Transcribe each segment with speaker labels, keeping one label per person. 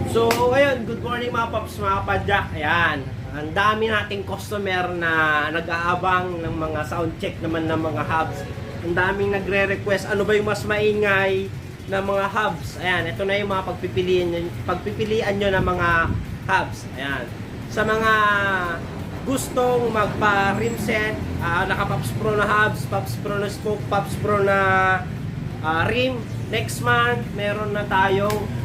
Speaker 1: So, ayun, good morning mga paps, mga padyak. Ayan, ang dami nating customer na nag-aabang ng mga sound check naman ng mga hubs. Ang daming nagre-request, ano ba yung mas maingay na mga hubs. Ayan, ito na yung mga pagpipilian nyo ng mga hubs. Ayan, sa mga gustong magpa-rim set, naka-Pops Pro na hubs, Pops Pro na spoke, Pops Pro na rim. Next month, meron na tayong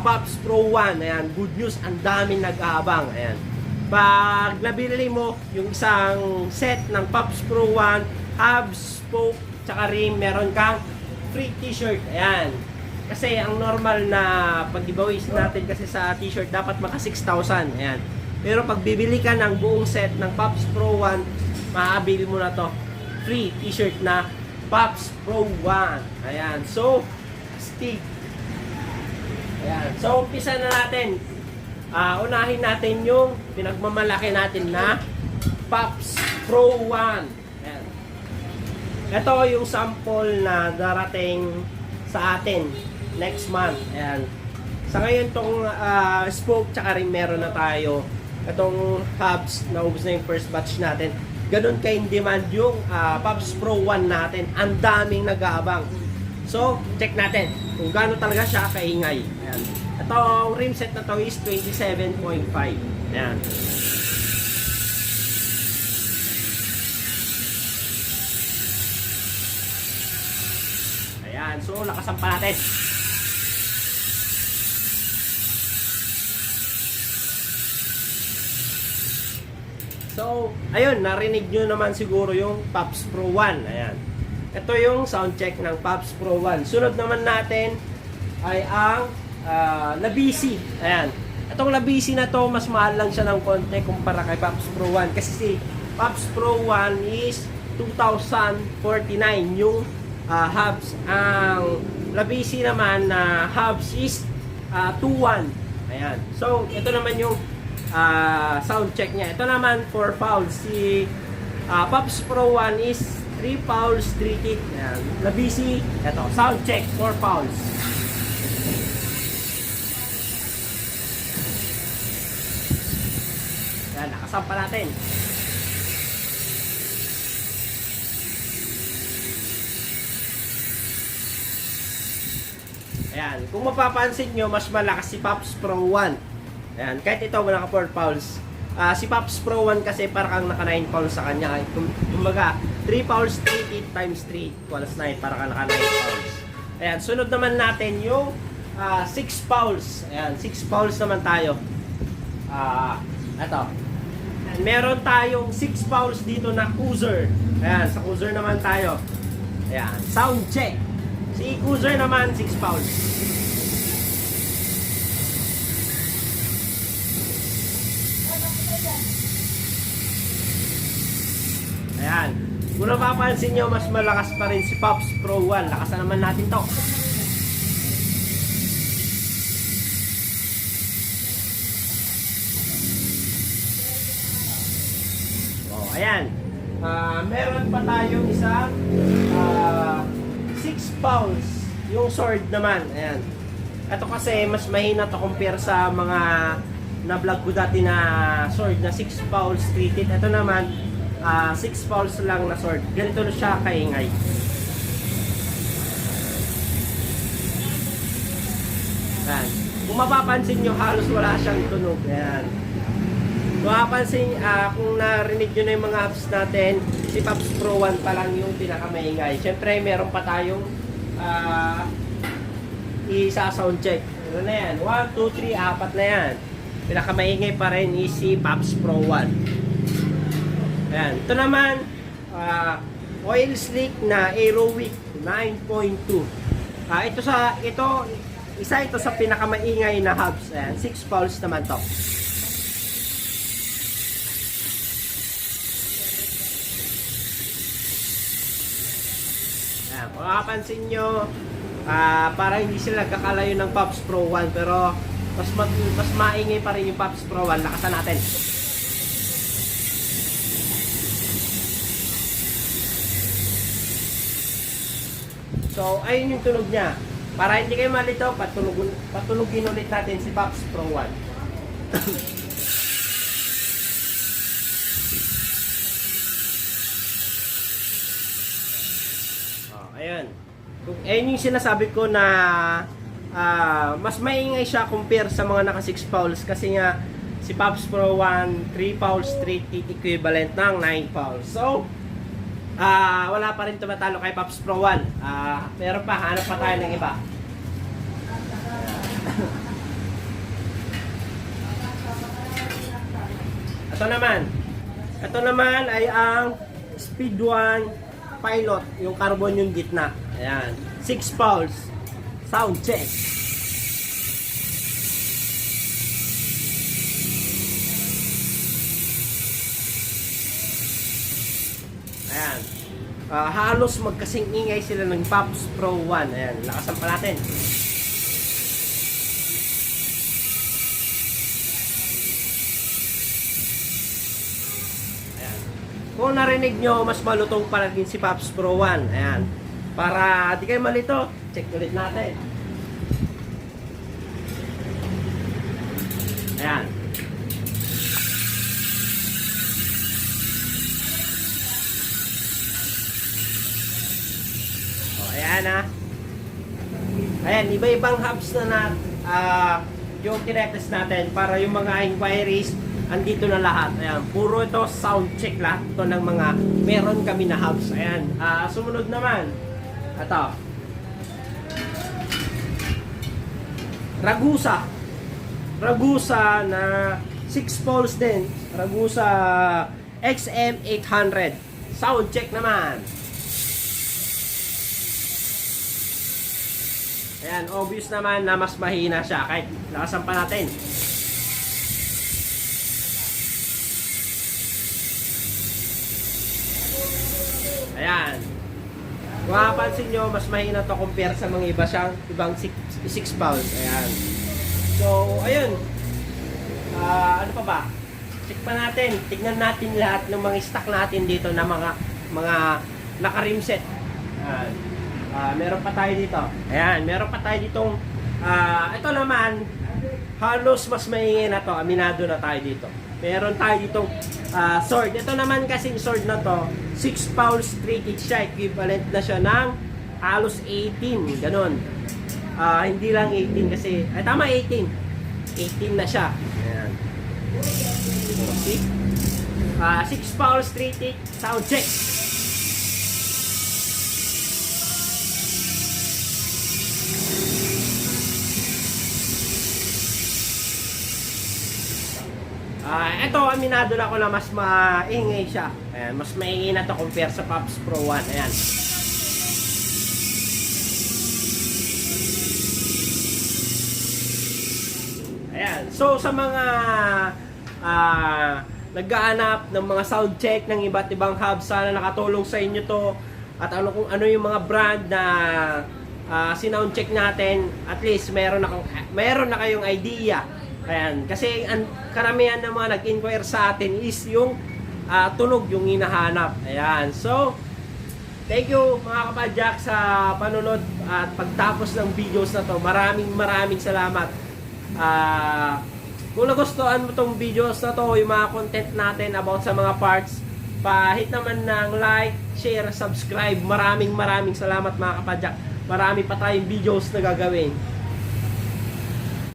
Speaker 1: Pops Pro 1. Ayan, good news, ang daming nag-aabang. Ayan, pag nabili mo yung isang set ng Pops Pro 1, hubs, spoke, tsaka rim, meron kang free t-shirt. Ayan, kasi ang normal na pag-giveaways natin kasi sa t-shirt dapat maka 6,000. Ayan, pero pag bibili ka ng buong set ng Pops Pro 1, maabili mo na to free t-shirt na Pops Pro 1. Ayan, so stick. Ayan, so umpisa na natin. Unahin natin yung pinagmamalaki natin na Pops Pro 1. Ayan, ito yung sample na darating sa atin next month. Ayan, sa ngayon tong spoke tsaka rin meron na tayo. Itong hubs, naubos na yung first batch natin. Ganun ka in demand yung Pops Pro 1 natin. Ang daming nag-aabang. So, check natin kung gaano talaga siya kaingay. Ayan, ito, ang rim set na to is 27.5. Ayan, ayan, so lakasan pa natin. So, ayun, narinig nyo naman siguro yung Pops Pro 1. Ayan, ito yung sound check ng Pops Pro 1. Sunod naman natin ay ang Labisi. Ayan, itong Labisi na to, mas mahal lang siya ng konti kumpara kay Pops Pro 1. Kasi si Pops Pro 1 is 2,049 yung hubs. Ang Labisi naman na hubs is 2,1. Ayan, so ito naman yung sound check niya. Ito naman 4 fouls. Si Pops Pro 1 is 3 fouls, 3 kick. Ayan, Labisi, ito, sound check, 4 fouls. Ayan, nakasampa natin. Ayan, kung mapapansin nyo, mas malakas si Pops Pro 1. Ayan, kahit ito wala ka 4 fouls. Si Pops Pro 1 kasi parang naka 9 fouls sa kanya. Kumbaga, 3 fouls, 3 hit times 3 equals 9. Parang naka 9 fouls. Ayan, sunod naman natin yung 6 fouls. Ayan, 6 fouls naman tayo. Ito. Ayan, meron tayong 6 fouls dito na cruiser. Ayan, sa cruiser naman tayo. Ayan, sound check. Si cruiser naman, 6 fouls. Ayan, kung napapansin nyo, mas malakas pa rin si Pops Pro 1. Lakasan naman natin to. Oh, ayan. Meron pa tayong isang 6 fouls. Yung sword naman. Ayan. Ito kasi mas mahina to compare sa mga na-vlog ko dati na sword na 6 fouls, 3 hit. Ito naman 6 fouls lang na sword. Ganito na siya kaingay. Ayan. Kung mapapansin nyo, halos wala siyang tunog. Ayan. Kung mapapansin, kung narinig nyo na yung mga apps natin, si Pops Pro 1 pa lang yung pinakamaingay. Siyempre, meron pa tayong isa sound check. Ano na yan? 1, 2, 3, 4 na yan. Pinakamaingay pa rin is si Pops Pro 1. Ayan, ito naman oil slick na Aerowick 9.2. Ito sa pinakamaingay na hubs. Ayan, 6 fouls naman to. Ayan, kung makapansin nyo, parang hindi sila nagkakalayo ng Pops Pro 1, pero mas maingay pa rin yung Pops Pro 1. Lakasan natin. So, ayun yung tunog niya. Para hindi kayo malito, patulugin ulit natin si Pops Pro 1. Ayan. Ayun yung sinasabi ko na mas maingay siya compare sa mga naka 6 fouls kasi nga si Pops Pro 1 3 fouls straight equivalent ng 9 fouls. So wala pa rin tumatalo kay Pops Pro 1. Meron pa, hanap pa tayo ng iba. Ito naman ay ang Speed 1 Pilot, yung carbon yung gitna. Ayan, 6 fouls. Sound check. Ayan. Halos magkasing ingay sila ng Pops Pro 1. Ayan, lakasan pa natin. Ayan. Kung narinig nyo, mas malutong pa rin si Pops Pro 1. Ayan. Para di kayo malito, check ulit natin. Ayan. Ayan Ayan, iba-ibang hubs na yung tinetest natin para yung mga inquiries andito na lahat. Ayan, puro ito sound check lahat ito ng mga meron kami na hubs. Ayan, sumunod naman ito Ragusa na 6 poles din. Ragusa XM800 sound check naman. Ayan, obvious naman na mas mahina siya kahit lakasan pa natin. Ayan. Kung mapapansin nyo, mas mahina to compare sa mga ibang 6 pounds. Ayan. So, ayun. Ano pa ba? Check pa natin. Tignan natin lahat ng mga stock natin dito na mga naka-rimset. Ayan. Meron pa tayo dito. Ayan, meron pa tayo ditong ito naman halos mas maingay na to. Aminado na tayo dito. Meron tayo ditong sword. Ito naman kasing sword na to 6 pounds 3 each siya. Equivalent na siya ng halos 18. Ganon. Hindi lang 18 kasi tama 18 na siya. Ayan. See? 6 pounds 3 each sound check. Ito, aminado na ako na mas maingay siya. Ayan, mas maingay na to compare sa Pops Pro 1. Ayan. Ayan. So, sa mga naghahanap ng mga sound check ng iba't ibang hubs, sana nakatulong sa inyo to. At kung ano yung mga brand na sinound check natin, at least meron na kayong idea. Ayan, kasi karamihan ng mga nag-inquire sa atin is yung tunog yung hinahanap. Ayan, so thank you mga kapadyak sa panunod at pagtapos ng videos na to. Maraming salamat. Kung nagustuhan mo tong videos na to, yung mga content natin about sa mga parts, pa-hit naman ng like, share, subscribe. Maraming salamat mga kapadyak. Marami pa tayong videos na gagawin.